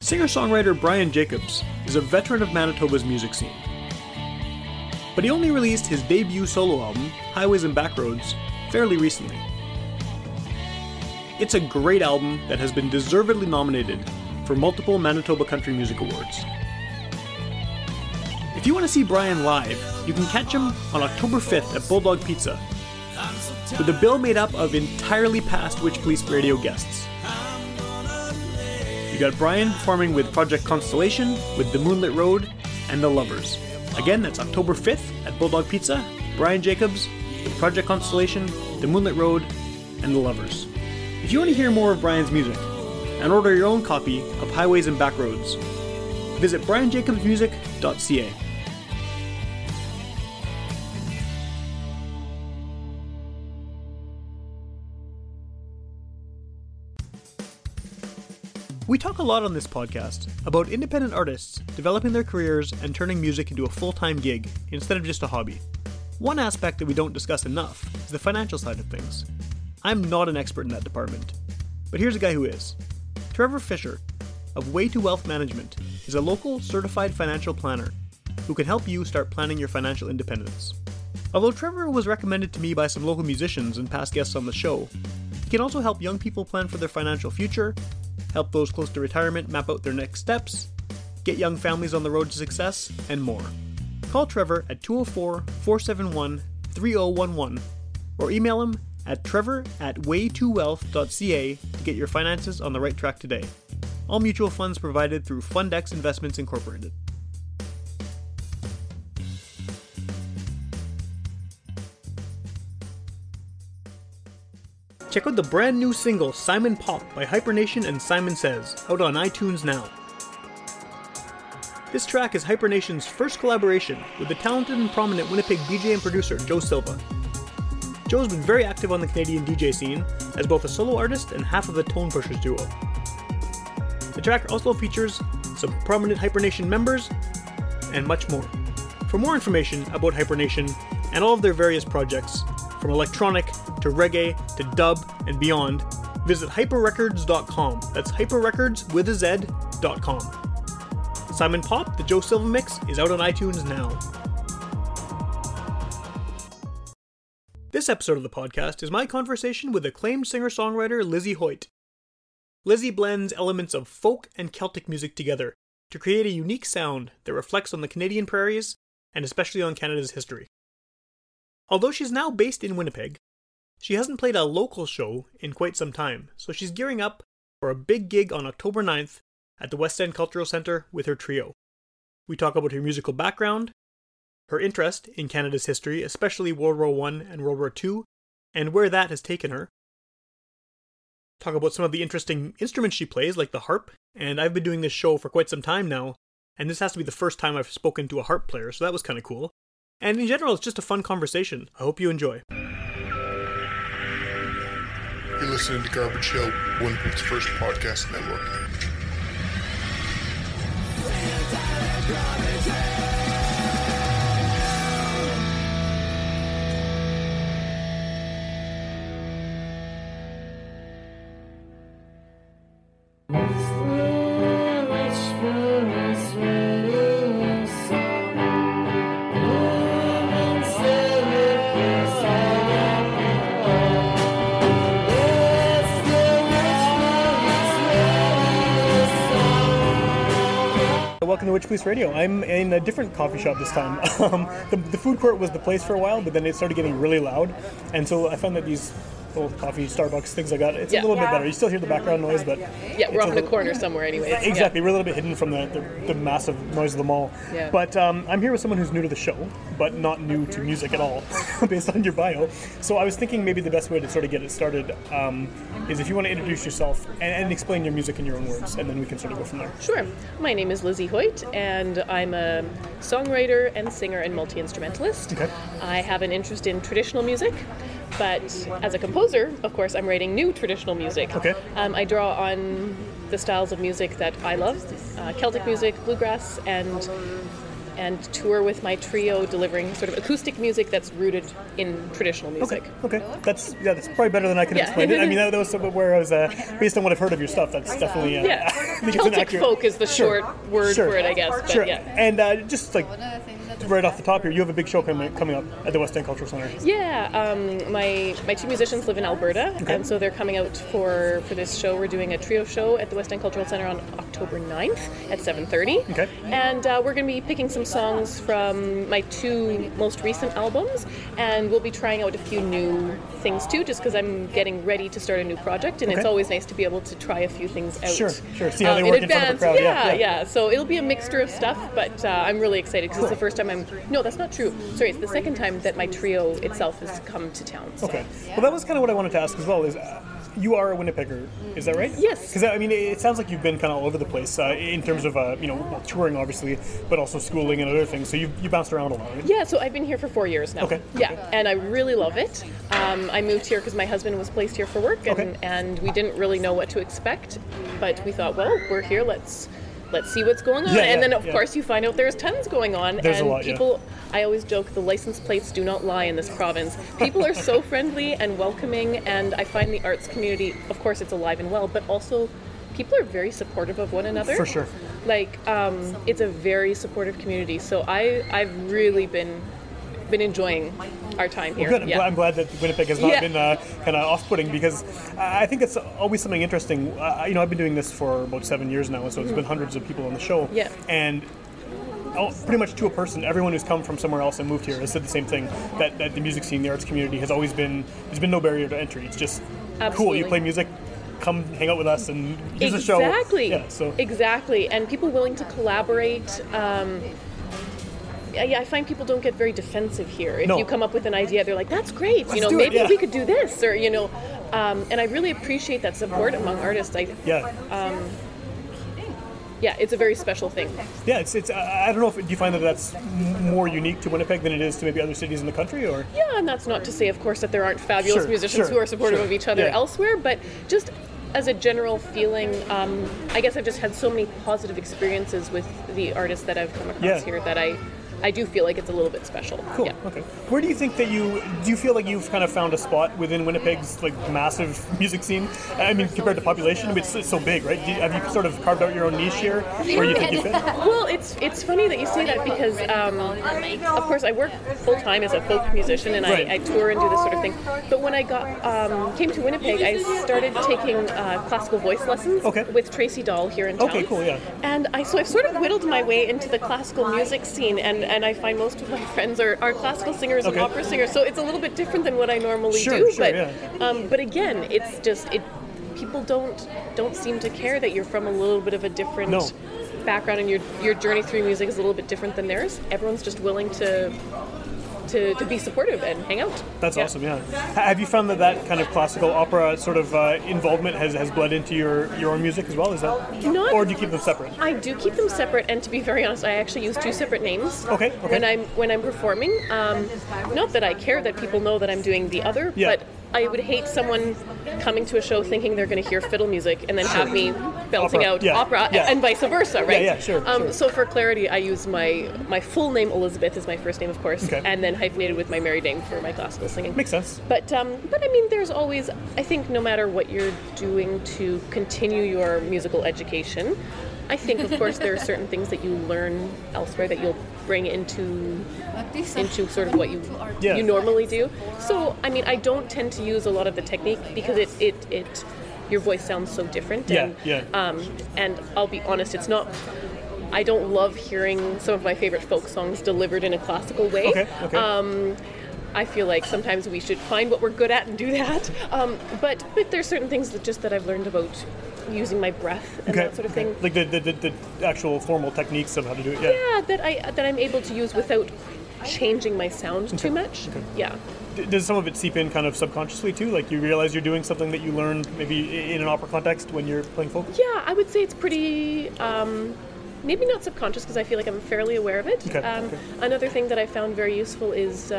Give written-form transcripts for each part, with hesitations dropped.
Singer-songwriter Brian Jacobs is a veteran of Manitoba's music scene. But he only released his debut solo album, Highways and Backroads, fairly recently. It's a great album that has been deservedly nominated for multiple Manitoba Country Music Awards. If you want to see Brian live, you can catch him on October 5th at Bulldog Pizza, with a bill made up of entirely past Witch Police Radio guests. You got Brian performing with Project Constellation, with The Moonlit Road, and The Lovers. Again, that's October 5th at Bulldog Pizza, Brian Jacobs, with Project Constellation, The Moonlit Road, and The Lovers. If you want to hear more of Brian's music, and order your own copy of Highways and Backroads, visit brianjacobsmusic.ca. We talk a lot on this podcast about independent artists developing their careers and turning music into a full-time gig instead of just a hobby. One aspect that we don't discuss enough is the financial side of things. I'm not an expert in that department, but here's a guy who is. Trevor Fisher of Way to Wealth Management is a local certified financial planner who can help you start planning your financial independence. Although Trevor was recommended to me by some local musicians and past guests on the show, he can also help young people plan for their financial future, help those close to retirement map out their next steps, get young families on the road to success, and more. Call Trevor at 204-471-3011 or email him at trevor@way2wealth.ca to get your finances on the right track today. All mutual funds provided through Fundex Investments Incorporated. Check out the brand new single Simon Pop by Hypernation and Simon Says, out on iTunes now. This track is Hypernation's first collaboration with the talented and prominent Winnipeg DJ and producer Joe Silva. Joe's been very active on the Canadian DJ scene as both a solo artist and half of the Tone Pushers duo. The track also features some prominent Hypernation members and much more. For more information about Hypernation and all of their various projects, from electronic to reggae to dub and beyond, visit hyperrecords.com. That's hyperrecords with a Z.com. Simon Pop, the Joe Silva mix, is out on iTunes now. This episode of the podcast is my conversation with acclaimed singer-songwriter Lizzy Hoyt. Lizzy blends elements of folk and Celtic music together to create a unique sound that reflects on the Canadian prairies and especially on Canada's history. Although she's now based in Winnipeg, she hasn't played a local show in quite some time, so she's gearing up for a big gig on October 9th at the West End Cultural Centre with her trio. We talk about her musical background, her interest in Canada's history, especially World War I and World War II, and where that has taken her. Talk about some of the interesting instruments she plays, like the harp, and I've been doing this show for quite some time now, and this has to be the first time I've spoken to a harp player, so that was kind of cool. And in general, it's just a fun conversation. I hope you enjoy. You're listening to Garbage Hill, Winnipeg's first podcast network. Welcome to Witch Police Radio. I'm in a different coffee shop this time. The food court was the place for a while, but then it started getting really loud, and so I found that these little coffee, Starbucks, things like that, it's a little bit better. You still hear the background noise, but... Yeah, we're off in a corner somewhere anyways. Exactly, we're a little bit hidden from the massive noise of the mall. Yeah. But I'm here with someone who's new to the show, but not new to music at all, based on your bio. So I was thinking maybe the best way to sort of get it started is if you want to introduce yourself and explain your music in your own words, and then we can sort of go from there. Sure. My name is Lizzy Hoyt, and I'm a songwriter and singer and multi-instrumentalist. Okay. I have an interest in traditional music, but as a composer, of course, I'm writing new traditional music. Okay. I draw on the styles of music that I love, Celtic music, bluegrass, and and tour with my trio, delivering sort of acoustic music that's rooted in traditional music. Okay. That's probably better than I can explain it. I mean, that was where I was, based on what I've heard of your stuff, that's definitely, I think it's Celtic accurate folk is the short word for it, I guess. But yeah. And just like right off the top here, you have a big show coming up at the West End Cultural Centre. Yeah, my two musicians live in Alberta, and so they're coming out for this show. We're doing a trio show at the West End Cultural Centre on October 9th at 7:30. Okay. And we're going to be picking some songs from my two most recent albums, and we'll be trying out a few new things too, just because I'm getting ready to start a new project, and it's always nice to be able to try a few things out. Sure. See how they work in front of a crowd. Yeah. So it'll be a mixture of stuff, but I'm really excited because it's the first time No, that's not true. Sorry, it's the second time that my trio itself has come to town. So. Okay. Well, that was kind of what I wanted to ask as well. Is you are a Winnipegger, is that right? Yes. Because I mean, it sounds like you've been kind of all over the place in terms of touring, obviously, but also schooling and other things. So you bounced around a lot, right? Yeah. So I've been here for 4 years now. Okay. Yeah, and I really love it. I moved here because my husband was placed here for work, and we didn't really know what to expect, but we thought, well, we're here. Let's see what's going on. And then, of course, you find out there's tons going on. There's and a lot, people, I always joke, the license plates do not lie in this province. People are so friendly and welcoming, and I find the arts community, of course, it's alive and well, but also people are very supportive of one another. For sure. Like, it's a very supportive community. So I've really been enjoying our time here. Well, good. Yeah. I'm glad that Winnipeg has not been kind of off-putting, because I think it's always something interesting. I've been doing this for about 7 years now, so it's been hundreds of people on the show. Yeah. And pretty much to a person, everyone who's come from somewhere else and moved here has said the same thing, that the music scene, the arts community has always been, there's been no barrier to entry. It's just cool. You play music, come hang out with us and use the show. Exactly. Yeah, so. Exactly. And people willing to collaborate. I find people don't get very defensive here. If you come up with an idea, they're like, that's great. Maybe we could do this, or, and I really appreciate that support among artists. It's a very special thing. Yeah, it's. I don't know do you find that that's more unique to Winnipeg than it is to maybe other cities in the country, or? Yeah, and that's not to say, of course, that there aren't fabulous musicians who are supportive of each other elsewhere, but just as a general feeling, I guess I've just had so many positive experiences with the artists that I've come across here that I do feel like it's a little bit special. Cool. Yeah. Okay. Where do you think that do you feel like you've kind of found a spot within Winnipeg's like massive music scene? I mean, compared to population, it's so big, right? Have you sort of carved out your own niche here, where you think you fit? Well, it's funny that you say that, because of course I work full time as a folk musician, and I tour and do this sort of thing. But when I came to Winnipeg, I started taking classical voice lessons with Tracy Dahl here in town. Okay, cool, yeah. And so I've sort of whittled my way into the classical music scene, and I find most of my friends are classical singers and opera singers, so it's a little bit different than what I normally do. But again, it's just people don't seem to care that you're from a little bit of a different background, and your journey through music is a little bit different than theirs. Everyone's just willing to be supportive and hang out. That's awesome, yeah. Have you found that kind of classical opera sort of involvement has bled into your own music as well? Is that not? Or do you keep them separate? I do keep them separate, and to be very honest, I actually use two separate names. Okay. When I'm performing. Not that I care that people know that I'm doing the other, but I would hate someone coming to a show thinking they're going to hear fiddle music and then have me belting out opera and vice versa, right? Yeah, sure. So for clarity, I use my full name, Elizabeth, is my first name, of course, and then hyphenated with my married name for my classical singing. Makes sense. But I mean, there's always, I think, no matter what you're doing to continue your musical education, I think, of course, there are certain things that you learn elsewhere that you'll bring into sort of what you normally do. So, I mean, I don't tend to use a lot of the technique because your voice sounds so different. And I'll be honest, it's not. I don't love hearing some of my favorite folk songs delivered in a classical way. Okay. I feel like sometimes we should find what we're good at and do that. But there's certain things that I've learned about using my breath and that sort of thing. Like the actual formal techniques of how to do it. Yeah, that I'm able to use without changing my sound too much. Okay. Yeah. Does some of it seep in kind of subconsciously too? Like you realize you're doing something that you learned maybe in an opera context when you're playing folk? Yeah, I would say it's pretty. Maybe not subconscious, because I feel like I'm fairly aware of it. Another thing that I found very useful is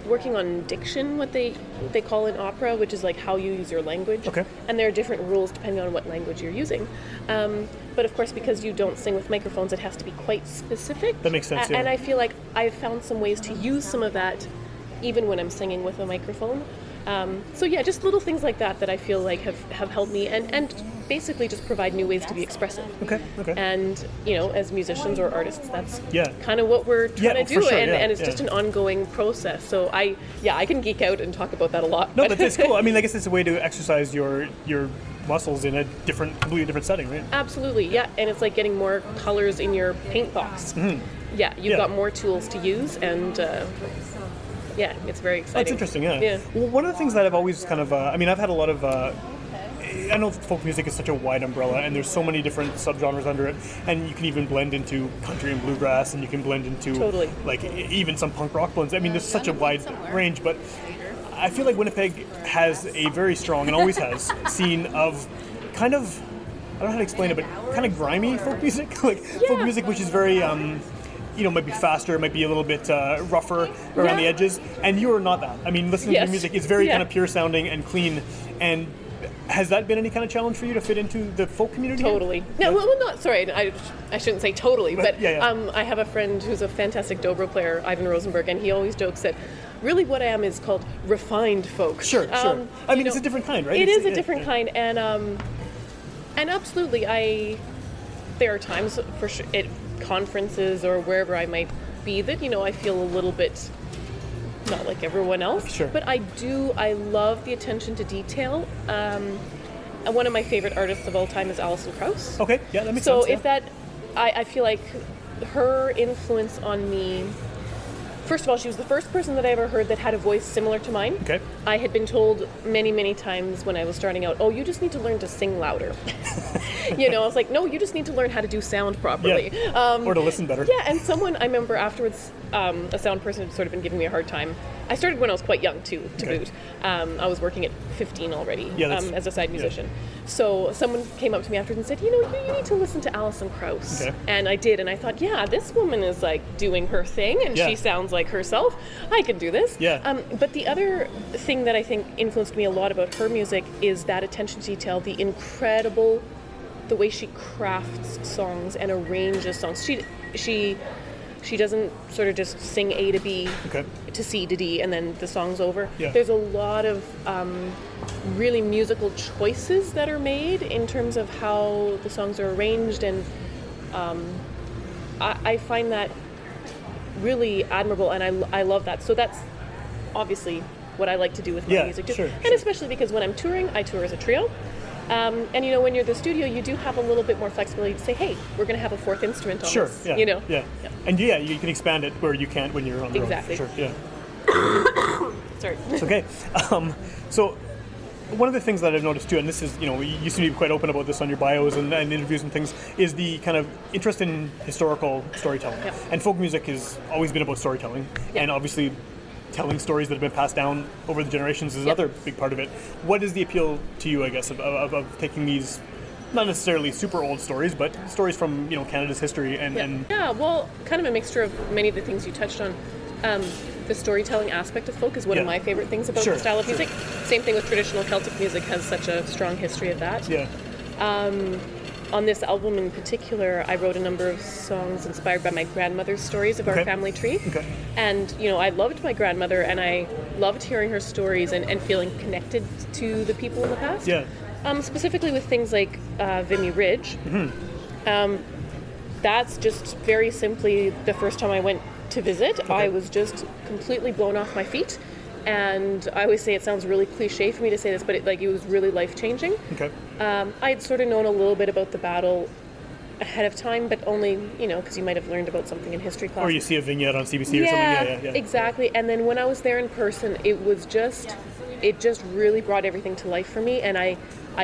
working on diction, what they call in opera, which is like how you use your language. And there are different rules depending on what language you're using. but of course, because you don't sing with microphones, it has to be quite specific. That makes sense, yeah. And I feel like I've found some ways to use some of that even when I'm singing with a microphone. So yeah, just little things like that I feel like have helped me and basically just provide new ways to be expressive. Okay. And, you know, as musicians or artists, that's Yeah. kind of what we're trying to do. For sure, and it's just an ongoing process. So I can geek out and talk about that a lot. No, but that's cool. I mean, I guess it's a way to exercise your muscles in a completely different setting, right? Absolutely, yeah. And it's like getting more colors in your paint box. Mm-hmm. Yeah, you've got more tools to use, and yeah, it's very exciting. That's interesting, yeah. Well, one of the things that I've always kind of, I've had a lot of, I know folk music is such a wide umbrella, and there's so many different subgenres under it, and you can even blend into country and bluegrass, and you can blend into, like, even some punk rock blends. I mean, there's such a wide range, but I feel like Winnipeg has a very strong, and always has, scene of kind of, I don't know how to explain it, but kind of grimy folk music, folk music which is very, might be faster, might be a little bit rougher around the edges, and you are not that. I mean, listening to your music is very kind of pure sounding and clean, and has that been any kind of challenge for you to fit into the folk community? Totally. No, well, not, sorry, I shouldn't say totally, but I have a friend who's a fantastic dobro player, Ivan Rosenberg, and he always jokes that really what I am is called refined folk. Sure. I mean, it's a different kind, right? It is a different kind, and absolutely, there are times for sure at conferences or wherever I might be that, I feel a little bit not like everyone else. Sure. But I love the attention to detail. And one of my favorite artists of all time is Alison Krauss. Okay, yeah, that makes sense. So if that, I feel like her influence on me, first of all, she was the first person that I ever heard that had a voice similar to mine. Okay. I had been told many, many times when I was starting out, you just need to learn to sing louder. I was like, no, you just need to learn how to do sound properly. Yeah. Or to listen better. Yeah, and I remember afterwards, a sound person had sort of been giving me a hard time. I started when I was quite young, too, to boot. I was working at 15 already as a side musician. Yeah. So someone came up to me afterwards and said, you need to listen to Alison Krauss. Okay. And I did, and I thought, this woman is like doing her thing, and she sounds like herself. I can do this. Yeah. But the other thing that I think influenced me a lot about her music is that attention to detail, the way she crafts songs and arranges songs. She doesn't sort of just sing A to B to C to D and then the song's over. Yeah. There's a lot of really musical choices that are made in terms of how the songs are arranged, and I find that really admirable, and I love that. So that's obviously what I like to do with my music too. Sure. And especially because when I'm touring, I tour as a trio. And when you're at the studio, you do have a little bit more flexibility to say, hey, we're going to have a fourth instrument on this. Sure, yeah. And you can expand it where you can't when you're on the road. Exactly. Sure, yeah. Sorry. It's okay. So one of the things that I've noticed too, and this is, you seem to be quite open about this on your bios and interviews and things, is the kind of interest in historical storytelling. Yep. And folk music has always been about storytelling. Yep. And obviously telling stories that have been passed down over the generations is another big part of it. What is the appeal to you, I guess, of taking these, not necessarily super old stories, but stories from Canada's history and well, kind of a mixture of many of the things you touched on. The storytelling aspect of folk is one of my favorite things about the style of music. Same thing with traditional Celtic music, has such a strong history of that. Yeah. On this album in particular, I wrote a number of songs inspired by my grandmother's stories of our family tree. Okay. And, I loved my grandmother, and I loved hearing her stories and feeling connected to the people in the past. Yeah. Specifically with things like Vimy Ridge. Mm-hmm. That's just very simply the first time I went to visit. Okay. I was just completely blown off my feet. And I always say it sounds really cliche for me to say this, but it was really life-changing. Okay. I had sort of known a little bit about the battle ahead of time, but only, because you might have learned about something in history class. Or you see a vignette on CBC or something. Yeah, exactly. And then when I was there in person, it just really brought everything to life for me, and I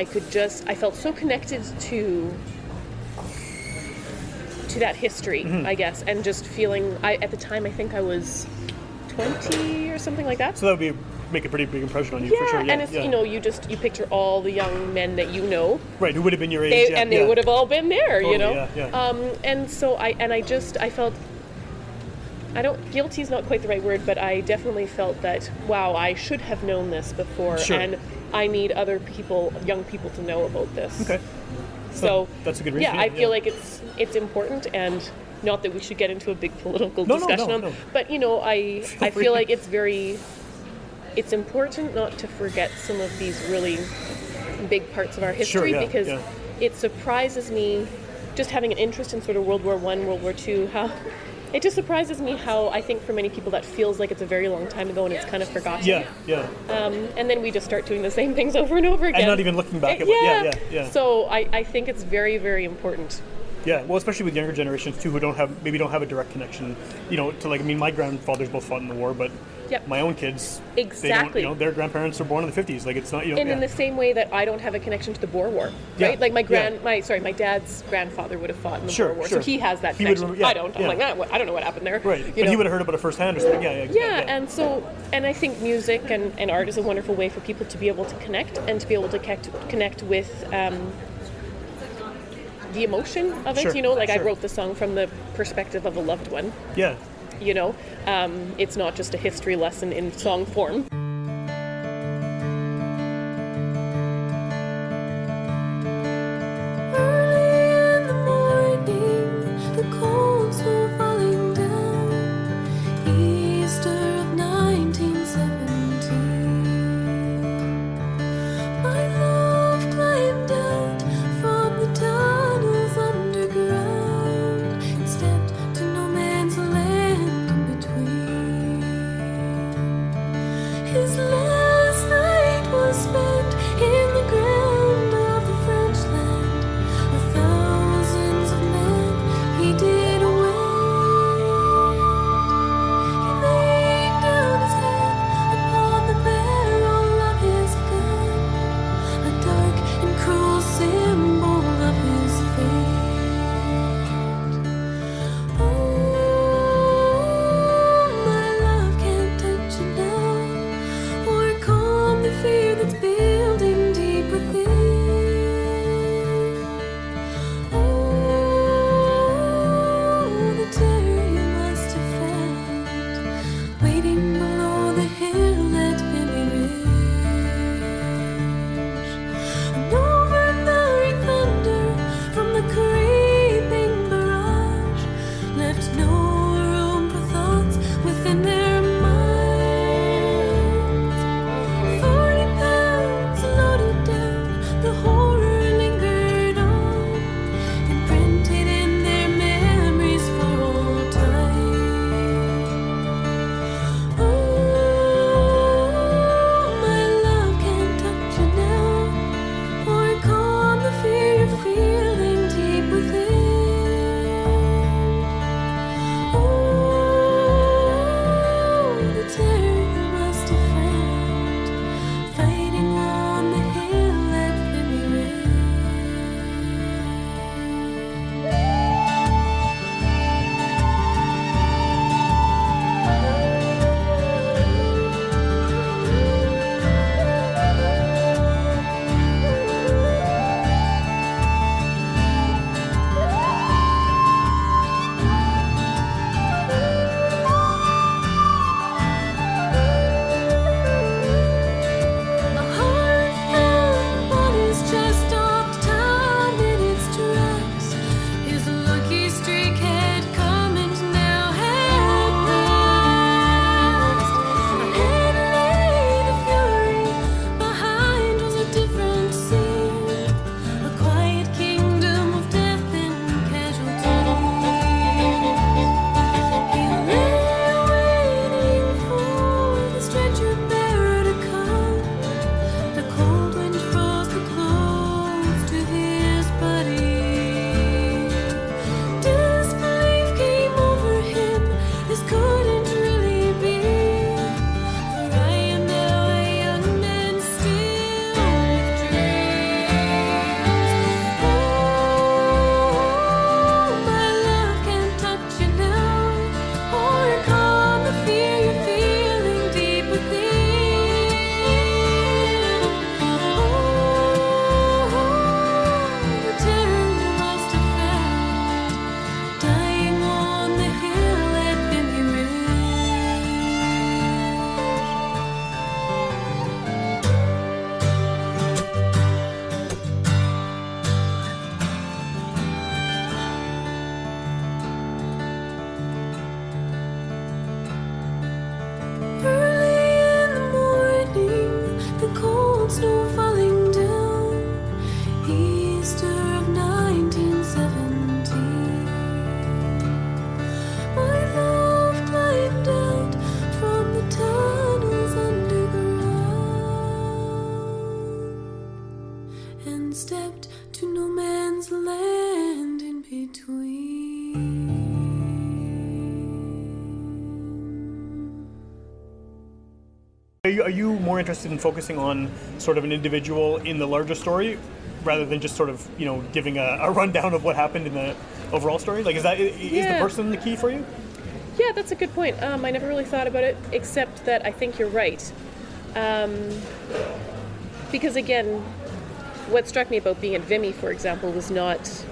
felt so connected to that history, I guess, and just feeling, at the time, I think I was 20 or something like that. So that would make a pretty big impression on you, for sure. Yeah, and it's, you picture all the young men that right, who would have been your age, and they would have all been there, totally, and so I felt, guilty is not quite the right word, but I definitely felt that, wow, I should have known this before, and I need other people, young people, to know about this. Okay. So that's a good reason. Yeah, I feel like it's important, and not that we should get into a big political discussion on, but I feel like it's important not to forget some of these really big parts of our history, because it surprises me, just having an interest in sort of World War I, World War II, how it just surprises me how I think for many people that feels like it's a very long time ago and it's kind of forgotten. Yeah. And then we just start doing the same things over and over again. And not even looking back at what, yeah. So I think it's very, very important. Yeah, well, especially with younger generations too, who don't have a direct connection, to my grandfathers both fought in the war, but my own kids, exactly, they don't, their grandparents were born in the 50s. Like, it's not, And in the same way that I don't have a connection to the Boer War, right? Like my dad's grandfather would have fought in the Boer War, so he has that connection. I don't. I'm like, I don't know what happened there. Right, but he would have heard about it firsthand or something. And I think music and art is a wonderful way for people to be able to connect and to be able to connect with the emotion of it, I wrote the song from the perspective of a loved one. Yeah. It's not just a history lesson in song form. Are you more interested in focusing on sort of an individual in the larger story rather than just sort of, giving a rundown of what happened in the overall story? Like, is the person the key for you? Yeah, that's a good point. I never really thought about it, except that I think you're right. Because again, what struck me about being at Vimy, for example, was not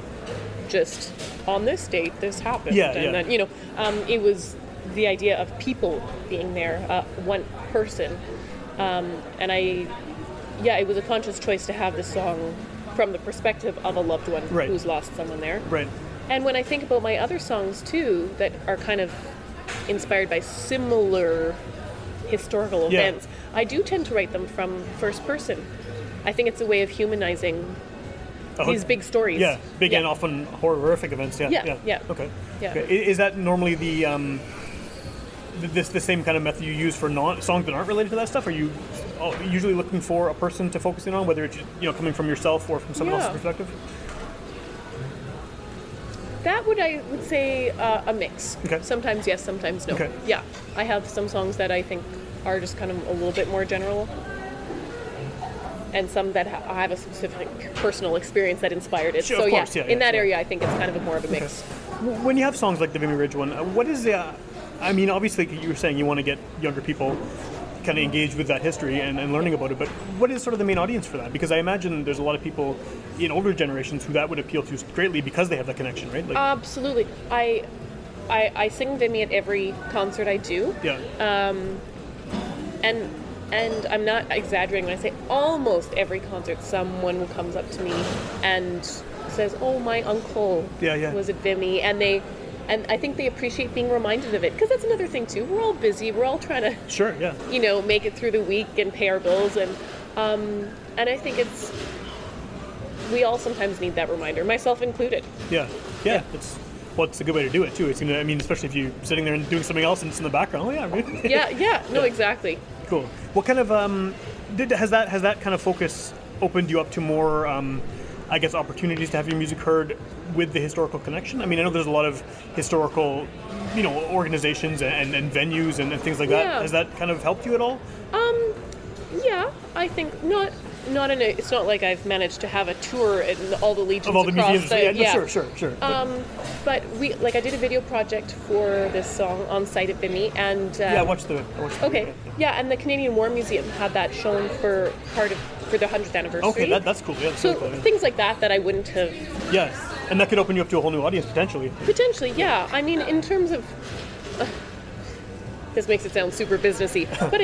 just on this date this happened. Then, it was the idea of people being there, one person. And it was a conscious choice to have this song from the perspective of a loved one who's lost someone there. Right. And when I think about my other songs too, that are kind of inspired by similar historical events, I do tend to write them from first person. I think it's a way of humanizing these big stories. Yeah, big and often horrific events. Yeah. Okay. Is that normally the same kind of method you use for songs that aren't related to that stuff? Are you usually looking for a person to focus in on, whether it's coming from yourself or from someone else's perspective? That I would say a mix. Okay. Sometimes yes, sometimes no. Okay. Yeah, I have some songs that I think are just kind of a little bit more general, and some that I have a specific personal experience that inspired it. Sure, so of course, in that area, I think it's kind of more of a mix. Okay. When you have songs like the Vimy Ridge one, what is the... obviously you were saying you want to get younger people kind of engaged with that history and learning about it, but what is sort of the main audience for that? Because I imagine there's a lot of people in older generations who that would appeal to greatly because they have that connection, right? Like, absolutely. I sing Vimy at every concert I do. Yeah. And I'm not exaggerating when I say almost every concert someone comes up to me and says, "Oh, my uncle was at Vimy," and I think they appreciate being reminded of it, because that's another thing too. We're all busy. We're all trying to, make it through the week and pay our bills, and I think we all sometimes need that reminder, myself included. Yeah. It's a good way to do it too. It's especially if you're sitting there and doing something else and it's in the background. Oh yeah, really? No, exactly. Cool. What kind of has that kind of focus opened you up to more? I guess opportunities to have your music heard with the historical connection? I know there's a lot of historical, organizations and venues and things like that. Has that kind of helped you at all? Yeah, I think not in a. It's not like I've managed to have a tour in all the legions of all the across museums. Sure. But I did a video project for this song on site at Vimy, and I watched the okay, video. And the Canadian War Museum had that shown for the 100th anniversary. Okay, that's cool. Yeah, so really cool, things like that I wouldn't have. Yes, and that could open you up to a whole new audience potentially. Potentially, yeah. In terms of this makes it sound super businessy, but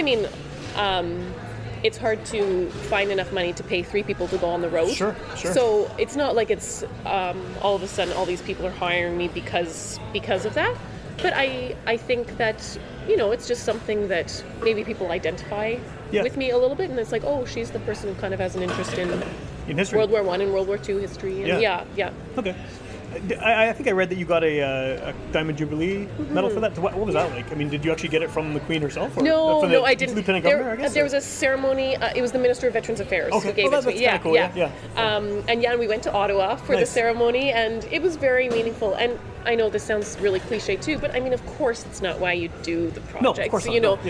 it's hard to find enough money to pay 3 people to go on the road. Sure. So it's not like it's all of a sudden all these people are hiring me because of that. But I think that, it's just something that maybe people identify with me a little bit, and it's like, oh, she's the person who kind of has an interest in history. World War I and World War II history. And yeah. Okay. I think I read that you got a Diamond Jubilee medal for that. What was that like? Did you actually get it from the Queen herself? Or no, I didn't. Lieutenant Governor, I guess? There was a ceremony. It was the Minister of Veterans Affairs who gave it to me. Cool. And we went to Ottawa for the ceremony, and it was very meaningful. And I know this sounds really cliche too, but of course it's not why you do the project. No, of course not.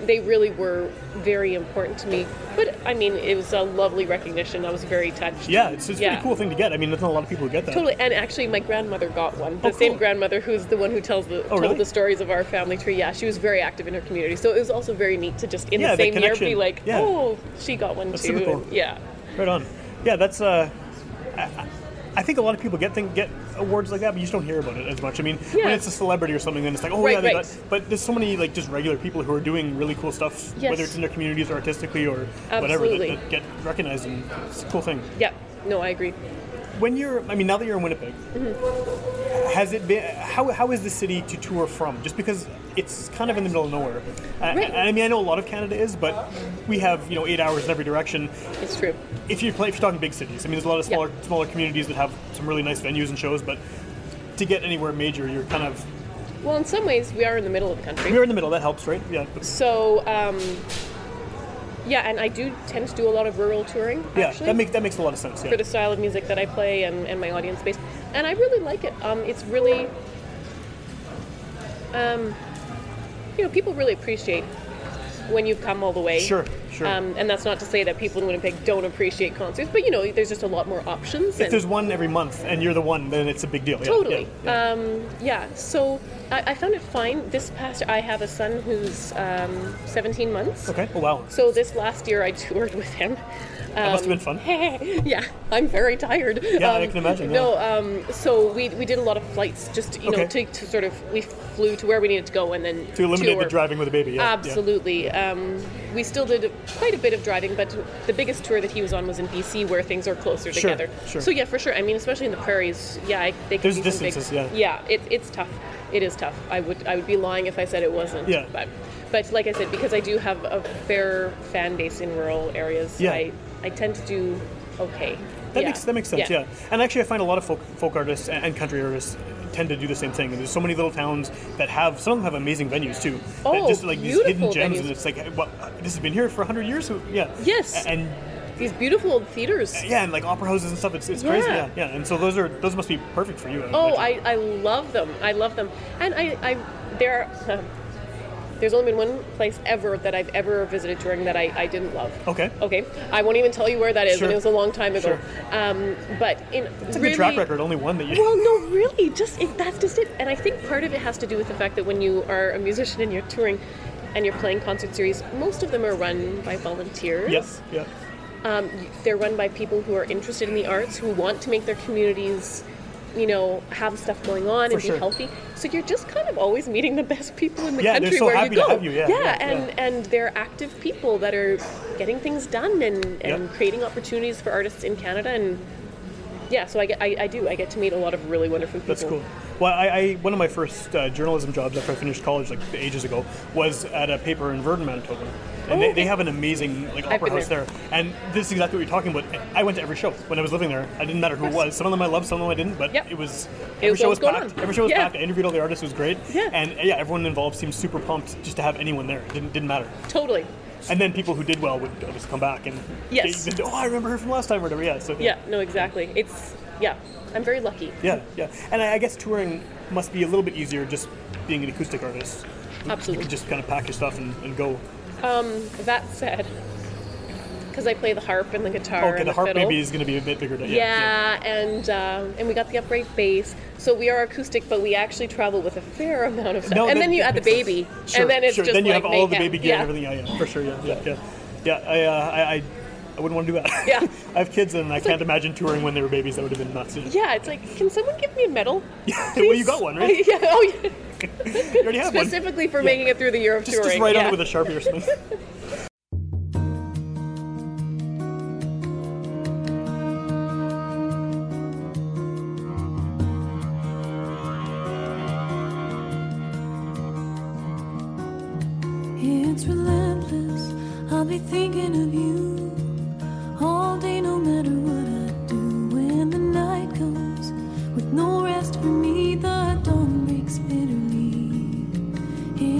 They really were very important to me. But it was a lovely recognition. I was very touched. Yeah, it's a pretty cool thing to get. There's not a lot of people who get that. Totally. And actually, my grandmother got one. The same grandmother who's the one who told the stories of our family tree. Yeah, she was very active in her community. So it was also very neat to just in the same year be like, oh, she got one that's too. Super cool. Yeah. Right on. Yeah, that's. I think a lot of people get awards like that, but you just don't hear about it as much. When it's a celebrity or something, then it's like, they got. But there's so many just regular people who are doing really cool stuff, whether it's in their communities or artistically or whatever, that get recognized, and it's a cool thing. Yeah. No, I agree. When you're, now that you're in Winnipeg, has it been, how is the city to tour from? Just because it's kind of in the middle of nowhere. Right. I know a lot of Canada is, but we have 8 hours in every direction. It's true. If you're talking big cities, there's a lot of smaller communities that have some really nice venues and shows, but to get anywhere major, you're kind of. Well, in some ways, we are in the middle of the country. We're in the middle. That helps, right? Yeah. So. And I do tend to do a lot of rural touring, actually. That makes a lot of sense, for the style of music that I play and my audience base. and I really like it. It's really, people really appreciate when you've come all the way. Sure. And that's not to say that people in Winnipeg don't appreciate concerts, but there's just a lot more options. If there's one every month and you're the one, then it's a big deal. Totally. Yeah. So I found it fine. This past, I have a son who's 17 months. Okay. Oh, wow. So this last year I toured with him. That must have been fun. Yeah, I'm very tired. Yeah, I can imagine. Yeah. No, so we did a lot of driving, just to sort of, we flew to where we needed to go and then to eliminate the driving with a baby. Yeah. Absolutely. Yeah. We still did quite a bit of driving, but the biggest tour that he was on was in BC, where things are closer together. Sure. So yeah, for sure. I mean, especially in the prairies. Yeah, they can there's be distances. Some big, yeah. It's tough. It is tough. I would be lying if I said it wasn't. Yeah. But like I said, because I do have a fair fan base in rural areas, yeah. I tend to do okay. That makes sense, yeah. And actually I find a lot of folk artists and country artists tend to do the same thing. And there's so many little towns that some of them have amazing venues too. Oh, just like these hidden gems, venues. And it's like, this has been here for 100 years? Yeah. Yes. And these beautiful theaters. Yeah, and like opera houses and stuff. It's crazy. Yeah. And so those must be perfect for you. I love them. I love them. And there's only been one place ever that I've ever visited touring that I didn't love. Okay. I won't even tell you where that is, and it was a long time ago. Sure. But it's a good track record. Only one that you. Well, no, really, that's just it. And I think part of it has to do with the fact that when you are a musician and you're touring, and you're playing concert series, most of them are run by volunteers. Yes. Yeah. They're run by people who are interested in the arts, who want to make their communities, have stuff going on and be healthy. So you're just kind of always meeting the best people in the country they're so where happy you go. To have you. And they're active people that are getting things done and creating opportunities for artists in Canada. And so I get to meet a lot of really wonderful people. That's cool. Well, I one of my first journalism jobs after I finished college, like ages ago, was at a paper in Verdun, Manitoba. And they have an amazing opera house there. And this is exactly what you're talking about. I went to every show when I was living there. I didn't matter who it was. Some of them I loved, some of them I didn't. But every show was packed. Every show was packed. I interviewed all the artists. It was great. Yeah. And everyone involved seemed super pumped just to have anyone there. It didn't matter. Totally. And then people who did well would obviously come back and I remember her from last time or whatever. No, exactly. I'm very lucky. Yeah. And I guess touring must be a little bit easier just being an acoustic artist. Absolutely. You can just kind of pack your stuff and go. That said, because I play the harp and the guitar and the harp fiddle. maybe is going to be a bit bigger. And we got the upright bass. So we are acoustic, but we actually travel with a fair amount of stuff. And then you add the baby, and then it's just then you like have all the baby gear and everything. Yeah, for sure. Yeah. I wouldn't want to do that. Yeah. I have kids, and I can't imagine touring when they were babies. That would have been nuts. Yeah, it's like, can someone give me a medal? Yeah, well, you got one, right? Yeah. Oh, yeah. You already have one. Specifically for making it through the year of touring. Just write on it with a Sharpie or something. It's relentless, I'll be thinking of you all day, no matter what I do. When the night comes with no rest for me, the dawn breaks bitterly.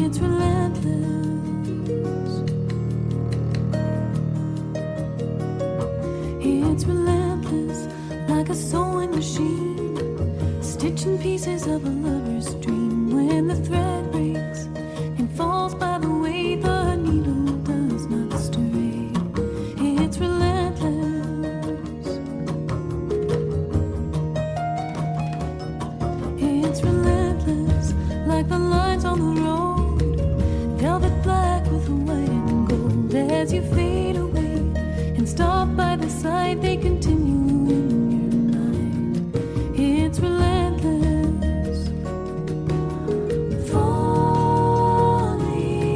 It's relentless. It's relentless, like a sewing machine, stitching pieces of a lover's dream. When the thread breaks and falls by the way, the needle does not stray. It's relentless. It's relentless, like the lines on the road, velvet black with white and gold. As you fade away and stop by the side, they continue in your mind. It's relentless. Falling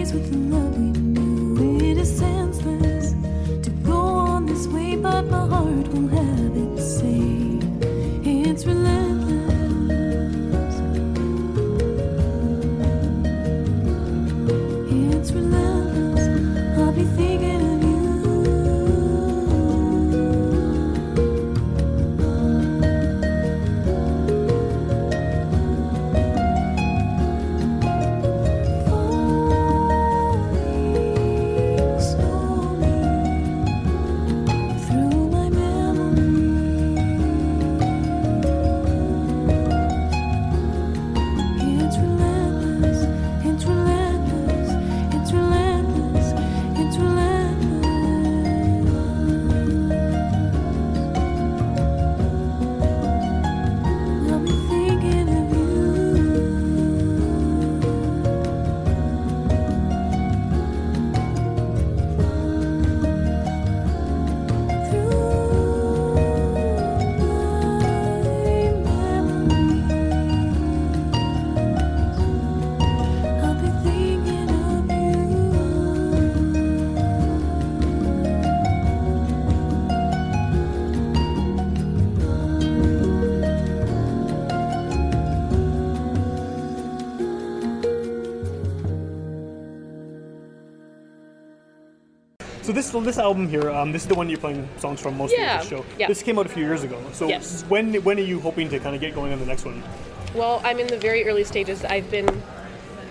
peace with the love we knew. It is senseless to go on this way, but my heart will have it say it's relentless. It's relentless. I'll be thinking of you. So this album here, this is the one you're playing songs from mostly at the show. Yeah. This came out a few years ago. So Yes. when are you hoping to kind of get going on the next one? Well, I'm in the very early stages. I think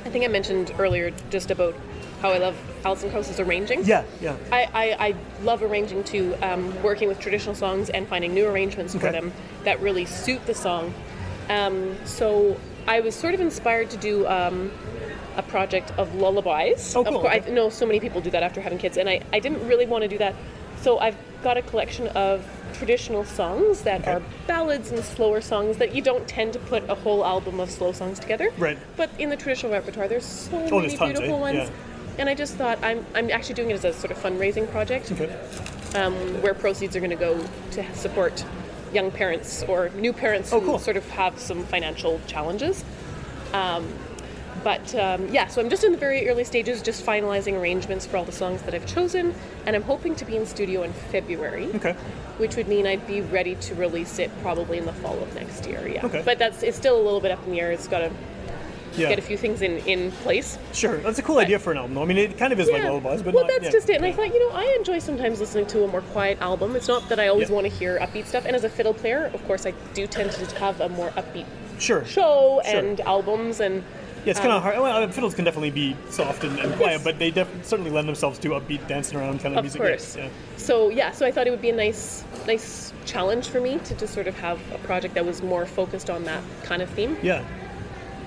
I mentioned earlier just about how I love Alison Krauss's arranging. Yeah. I love arranging too, working with traditional songs and finding new arrangements for them that really suit the song. So I was sort of inspired to do a project of lullabies. Oh, cool. Of course, I know so many people do that after having kids, and I didn't really want to do that. So I've got a collection of traditional songs that are ballads and slower songs that you don't tend to put a whole album of slow songs together. Right. But in the traditional repertoire, there's so many there's tons, beautiful ones. Yeah. And I just thought I'm actually doing it as a sort of fundraising project, where proceeds are going to go to support young parents or new parents who sort of have some financial challenges. So I'm just in the very early stages, just finalizing arrangements for all the songs that I've chosen, and I'm hoping to be in studio in February, which would mean I'd be ready to release it probably in the fall of next year, But it's still a little bit up in the air. It's got to get a few things in place. Sure, that's a cool idea for an album, though. I mean, it kind of is like lullabies, but that's just it. And I thought, I enjoy sometimes listening to a more quiet album. It's not that I always want to hear upbeat stuff, and as a fiddle player, of course, I do tend to have a more upbeat show and albums, and yeah, it's kind of hard. Well, fiddles can definitely be soft and quiet, but they certainly lend themselves to upbeat, dancing around kind of music. Of course. Yeah. So I thought it would be a nice challenge for me to just sort of have a project that was more focused on that kind of theme. Yeah.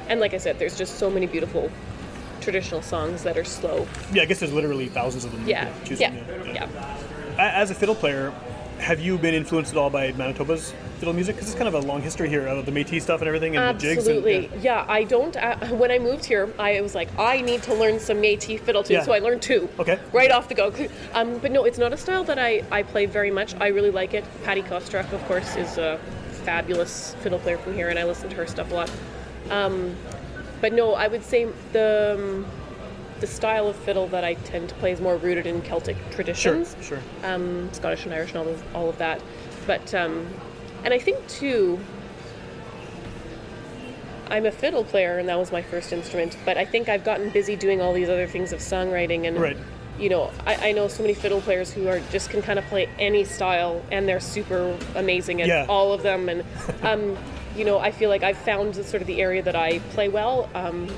And like I said, there's just so many beautiful traditional songs that are slow. Yeah, I guess there's literally thousands of them. Yeah. As a fiddle player, have you been influenced at all by Manitoba's fiddle music? Because it's kind of a long history here, the Métis stuff and everything, and the jigs. Absolutely. I don't. When I moved here, I was like, I need to learn some Métis fiddle tunes, so I learned two. Right off the go. But no, it's not a style that I play very much. I really like it. Patty Kostruck, of course, is a fabulous fiddle player from here, and I listen to her stuff a lot. But no, I would say the style of fiddle that I tend to play is more rooted in Celtic traditions. Sure. Scottish and Irish and all of that. But, and I think too, I'm a fiddle player and that was my first instrument, but I think I've gotten busy doing all these other things of songwriting and, I know so many fiddle players who just can kind of play any style and they're super amazing at all of them. And, I feel like I've found sort of the area that I play well,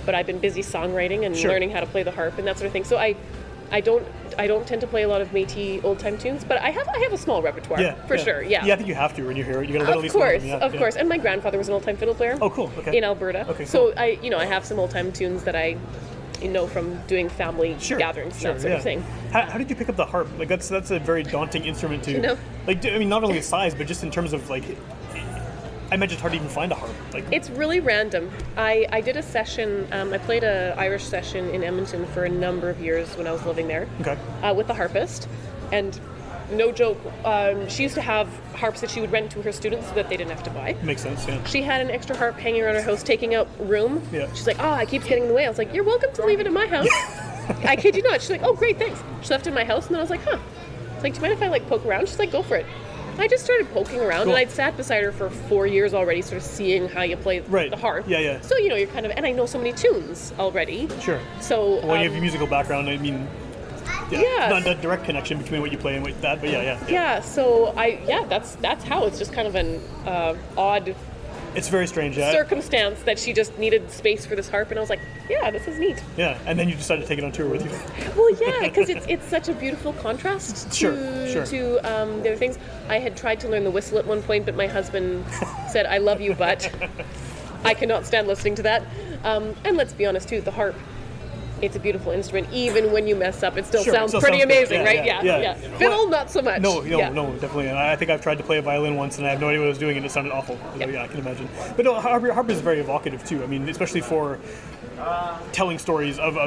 but I've been busy songwriting and learning how to play the harp and that sort of thing. So I don't tend to play a lot of Métis old time tunes, but I have a small repertoire for sure. Yeah, I think you have to when you're here. You got to at least of course. And my grandfather was an old time fiddle player. Oh, cool. Okay. In Alberta. Okay. So I have some old time tunes that I from doing family gatherings and that sort of thing. How did you pick up the harp? Like that's a very daunting instrument to like. I mean, not only the size, but just in terms of like. I imagine it's hard to even find a harp. It's really random. I did a session, I played an Irish session in Edmonton for a number of years when I was living there with the harpist. And no joke, she used to have harps that she would rent to her students so that they didn't have to buy. Makes sense, yeah. She had an extra harp hanging around her house taking up room. Yeah. She's like, it keeps getting in the way. I was like, you're welcome to leave it in my house. I kid you not. She's like, oh, great, thanks. She left it in my house, and then I was like, huh. It's like, do you mind if I like poke around? She's like, go for it. I just started poking around, and I'd sat beside her for 4 years already, sort of seeing how you play the harp. Yeah. So, you know, you're kind of, and I know so many tunes already. Sure. So when you have your musical background, I mean, not a direct connection between what you play and what that, but yeah. Yeah. So that's how it's just kind of an odd. It's very strange, circumstance that she just needed space for this harp, and I was like, yeah, this is neat. Yeah, and then you decided to take it on tour with you. Well, yeah, because it's such a beautiful contrast to the other things. I had tried to learn the whistle at one point, but my husband said, I love you, but I cannot stand listening to that. And let's be honest, too, the harp, it's a beautiful instrument. Even when you mess up, it still sounds pretty amazing, right? Yeah. Fiddle, not so much. No, definitely. And I think I've tried to play a violin once, and I have no idea what I was doing, and it sounded awful. So, I can imagine. But no, harp is very evocative too. I mean, especially for telling stories of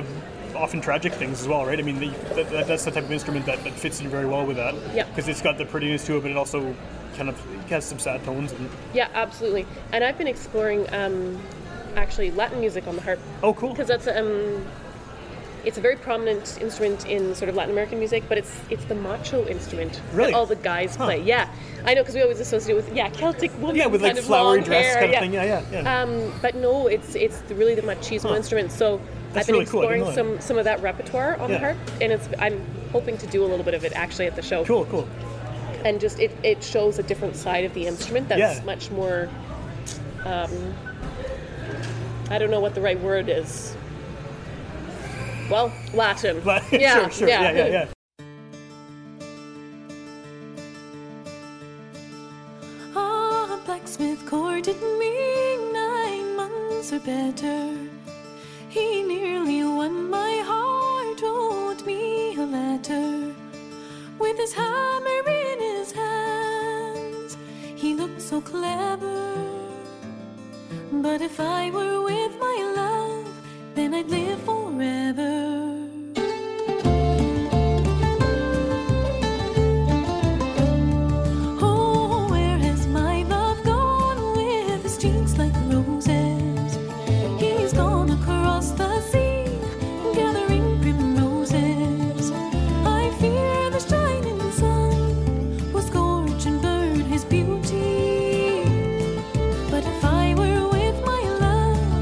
often tragic things as well, right? I mean, that's the type of instrument that fits in very well with that. Yeah. Because it's got the prettiness to it, but it also kind of has some sad tones. Yeah, absolutely. And I've been exploring actually Latin music on the harp. Oh, cool. Because that's it's a very prominent instrument in sort of Latin American music, but it's the macho instrument that all the guys play. Yeah, I know, because we always associate it with Celtic woman. Yeah, with kind like flowery dress hair. kind of thing. Yeah. But no, it's really the machismo instrument. So That's I've been really exploring some of that repertoire on the harp, and I'm hoping to do a little bit of it actually at the show. Cool. And just it shows a different side of the instrument that's much more. I don't know what the right word is. Well, Latin. Yeah, sure. Yeah. A blacksmith courted me 9 months or better. He nearly won my heart, wrote me a letter. With his hammer in his hands, he looked so clever. But if I were with my love, then I'd live forever. Oh, where has my love gone with his cheeks like roses? He's gone across the sea, gathering primroses. I fear the shining sun will scorch and burn his beauty. But if I were with my love,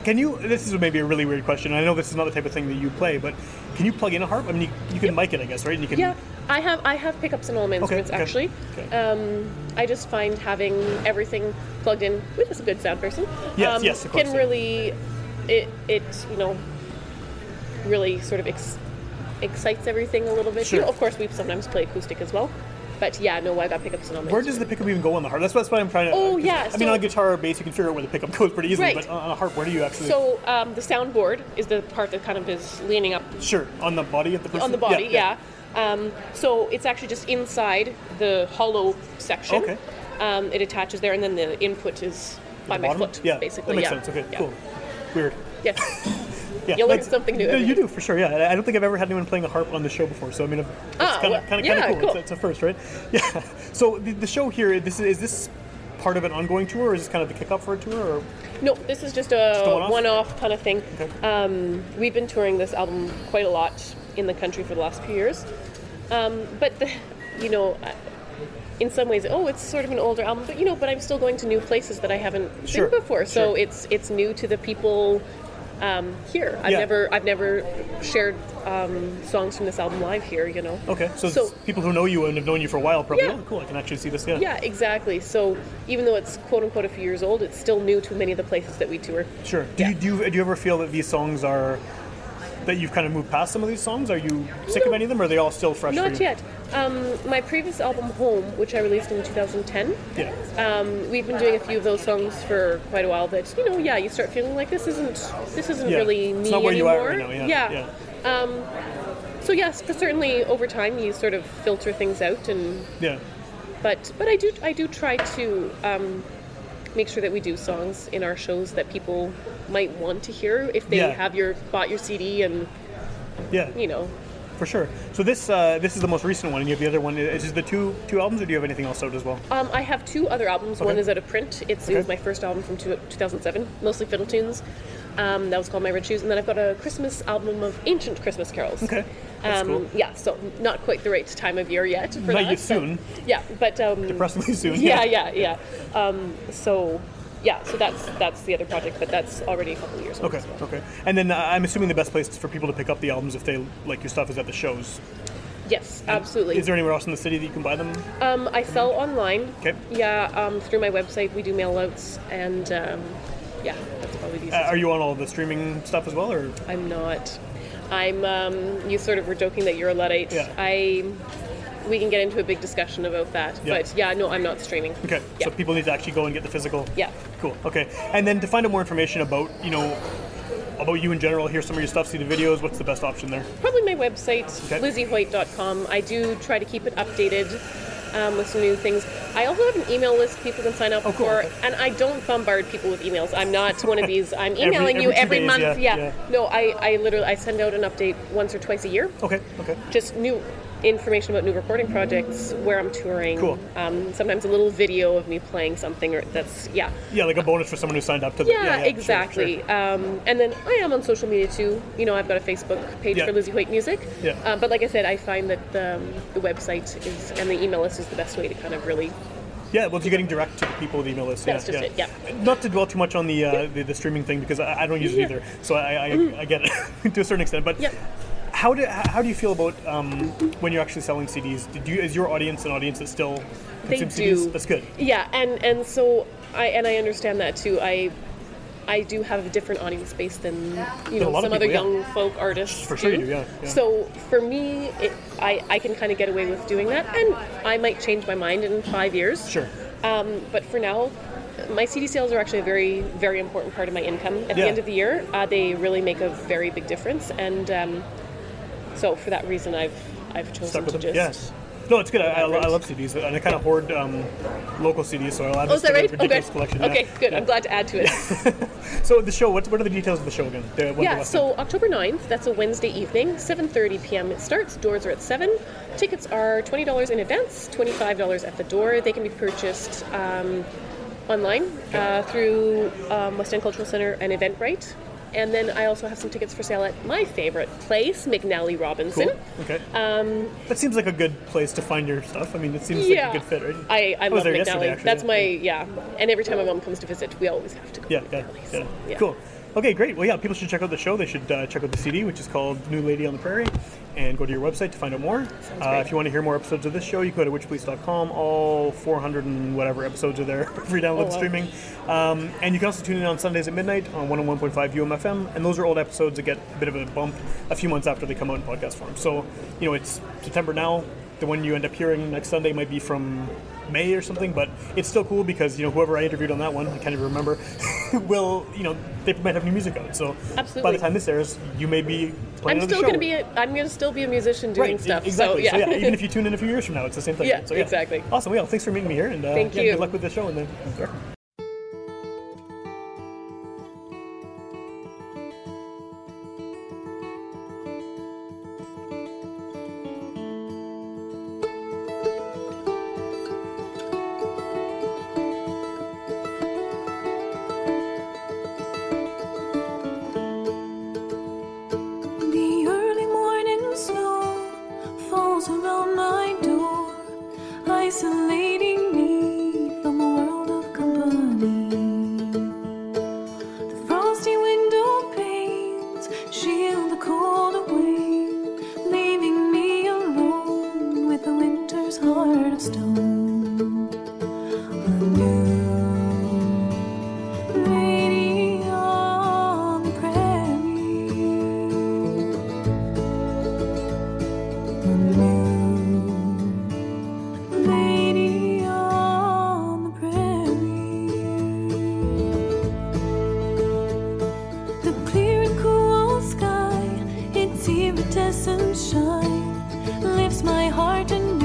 Can you, this is maybe a really weird question, I know this is not the type of thing that you play, but can you plug in a harp? I mean, you can mic it, I guess, right? And you can, Yeah, I have pickups in all my instruments, actually. Okay. I just find having everything plugged in with a good sound person yes, of course, can really, it really sort of excites everything a little bit. Sure. Of course, we sometimes play acoustic as well. But yeah, no, I got pickups in all my Where does the pickup even go on the harp? That's what I'm trying to... Oh, yeah. I mean, on a guitar or bass, you can figure out where the pickup goes pretty easily, Right. but on a harp, where do you actually... So the soundboard is the part that kind of is leaning up. Sure, on the body of the person? On the body, yeah. So it's actually just inside the hollow section. Okay. It attaches there, and then the input is by my foot, basically. That makes sense. Okay, cool. Weird. Yeah. Yeah, You'll learn something new. You do, for sure, yeah. I don't think I've ever had anyone playing a harp on the show before, so I mean, it's kind of cool. It's a first, right? Yeah. So the show here, is this part of an ongoing tour, or is this kind of the kickoff for a tour? Or? No, this is just a one-off kind of thing. Okay. We've been touring this album quite a lot in the country for the last few years. But, in some ways, it's sort of an older album, but I'm still going to new places that I haven't been before. So it's new to the people here. I've never shared songs from this album live here, Okay, so people who know you and have known you for a while probably, cool, I can actually see this, Yeah, exactly. So even though it's quote-unquote a few years old, it's still new to many of the places that we tour. Sure. Do you ever feel that these songs are... that you've kind of moved past some of these songs? Are you sick of any of them, or are they all still fresh for you? Not yet. My previous album, Home, which I released in 2010, we've been doing a few of those songs for quite a while that, you start feeling like this isn't really me it's not where anymore. You are right now, So yes, but certainly over time you sort of filter things out, and but I do try to make sure that we do songs in our shows that people might want to hear if they have bought your CD and For sure. So this is the most recent one, and you have the other one. Is this the two albums, or do you have anything else out as well? I have two other albums. Okay. One is out of print. It was my first album from 2007, mostly fiddle tunes. That was called My Red Shoes, and then I've got a Christmas album of ancient Christmas carols. Okay. That's cool. Yeah, so not quite the right time of year yet for Not that. yet soon. Yeah, but depressingly soon. Yeah. So that's the other project, but that's already a couple of years old. Okay. As well. Okay. And then I'm assuming the best place for people to pick up the albums if they like your stuff is at the shows. Yes, absolutely. Is there anywhere else in the city that you can buy them? I sell online. Okay. Yeah, through my website we do mail outs, and that's probably the easiest. Are you on all the streaming stuff as well, or? I'm not. You sort of were joking that you're a Luddite. Yeah. We can get into a big discussion about that. Yeah. But no, I'm not streaming. Okay. Yeah. So people need to actually go and get the physical. Yeah. Cool. Okay. And then to find out more information about, about you in general, hear some of your stuff, see the videos, what's the best option there? Probably my website, Okay. LizzyHoyt.com. I do try to keep it updated with some new things. I also have an email list people can sign up for, okay. and I don't bombard people with emails. I'm not one of these, I'm emailing you every every 2 month. days, yeah. No, I literally send out an update once or twice a year. Okay. Just new information about new recording projects, where I'm touring. Cool. Sometimes a little video of me playing something, or that's Yeah, like a bonus for someone who signed up to the... Yeah, exactly. Sure. And then I am on social media too. I've got a Facebook page for Lizzy Hoyt Music. Yeah. But like I said, I find that the website and the email list is the best way to kind of really... Yeah, well, you're getting direct to the people with the email list. That's just it, yeah. Not to dwell too much on the streaming thing, because I don't use it either, so I get it to a certain extent. But how do you feel about when you're actually selling CDs? Is your audience an audience that still consumes CDs? That's good. Yeah, and so I understand that too. I do have a different audience base than some other young folk artists. For sure you do, yeah. So for me, I can kind of get away with doing that, and I might change my mind in 5 years. Sure. But for now, my CD sales are actually a very, very important part of my income. At the end of the year, they really make a very big difference, and so for that reason, I've chosen to just... Yes. No, it's good. I love CDs, and I kind of hoard local CDs, so I'll add this is that right? ridiculous collection. Okay, good. I'm glad to add to it. So the show, what are the details of the show again? So October 9th, that's a Wednesday evening, 7:30 p.m. it starts. Doors are at 7. Tickets are $20 in advance, $25 at the door. They can be purchased online through West End Cultural Centre and Eventbrite. And then I also have some tickets for sale at my favorite place, McNally Robinson. Cool. Okay. That seems like a good place to find your stuff. I mean, it seems like a good fit, right? I love McNally. Actually, That's my, and every time my mom comes to visit, we always have to go to McNally. Cool. Okay, great. Well, yeah, people should check out the show. They should check out the CD, which is called New Lady on the Prairie, and go to your website to find out more. If you want to hear more episodes of this show, you can go to witchpolice.com. All 400 and whatever episodes are there free download streaming. And you can also tune in on Sundays at midnight on 101.5 UMFM, and those are old episodes that get a bit of a bump a few months after they come out in podcast form. So, it's September now. The one you end up hearing next Sunday might be from May or something, but it's still cool because, whoever I interviewed on that one, I can't even remember, will, they might have new music out. So Absolutely. By the time this airs, you may be playing I'm going to still be a musician doing stuff. Exactly. So, yeah. Even if you tune in a few years from now, it's the same thing. Yeah, So, exactly. Awesome. Well, thanks for meeting me here, and Thank you. good luck with the show. And then. The early morning snow falls around my door, isolating me from a world of company. The frosty window panes shield the cold away, leaving me alone with the winter's heart of stone. A new lady on the prairie. A new lady on the prairie. The clear and cool sky, its iridescent shine lifts my heart and